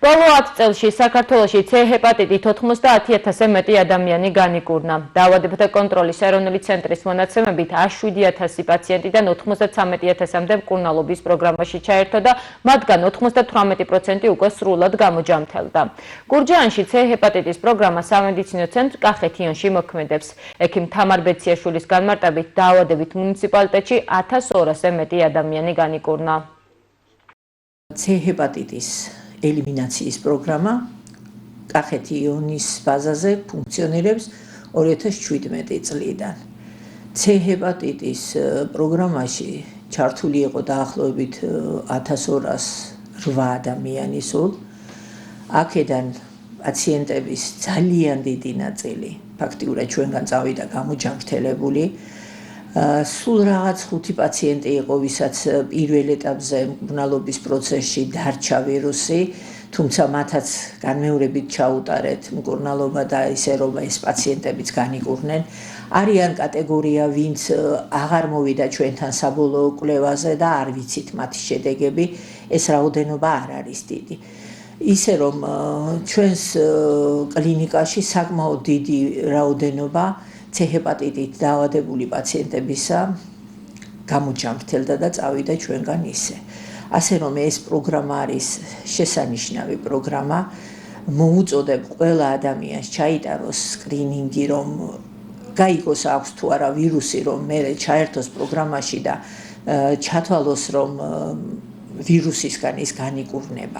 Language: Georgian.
ბოლო 10 წელში საქართველოში C ჰეპატიტით 90,000-ზე მეტი ადამიანი განიკურნა. დაავადებათა კონტროლის ეროვნული ცენტრის მონაცემებით 107,000 პაციენტიდან 93,000-მდე მკურნალობის პროგრამაში ჩაერთო და მათგან 98% უკვე სრულად გამოჯამთელდა. გურჯაანში C ჰეპატიტის პროგრამა სამედიცინო ცენტრ კახეთიანში მოქმედებს. ექიმ თამარ ბეციაშვილის განმარტებით დაავადებით მუნიციპალიტეტში 1200-ზე მეტი ადამიანი განიკურნა. C ჰეპატიტის ელიმინაციის პროგრამა კახეთიანის ბაზაზე ფუნქციონირებს 2017 წლიდან. C ჰეპატიტის პროგრამაში ჩართული იყო დაახლოებით 1208 ადამიანი სულ. აქედან პაციენტების ძალიან დიდი ნაწილი ფაქტიურად ჩვენგან წავიდა გამოჯამრთელებული. სულ რაღაც 5 პაციენტი იყო, ვისაც პირველ ეტაპზე მკურნალობის პროცესში დარჩა ვირუსი, თუმცა მათაც განმეორებით ჩაუტარეთ მკურნალობა და ისე რომ ეს პაციენტებიც განიკურნენ. არიან კატეგორია, ვინც აღარ მოვიდა ჩვენთან საბოლოო კვლევაზე და არ ვიცით მათი შედეგები, ეს რაოდენობა არ არის დიდი. ისე რომ ჩვენს კლინიკაში საკმაოდ დიდი რაოდენობა C ჰეპატიტით დაავადებული პაციენტებისა გამოჯამრთელდა და წავიდა ჩვენგან ისე. ასე რომ ეს პროგრამა არის შესანიშნავი პროგრამა. მოუწოდებ ყველა ადამიანს ჩაიტაროს სკრინინგი, რომ გაიგოს აქვს თუ არა ვირუსი, რომ მე ჩაერთოს პროგრამაში და ჩათვალოს, რომ ვირუსისგან ის განიკურნება.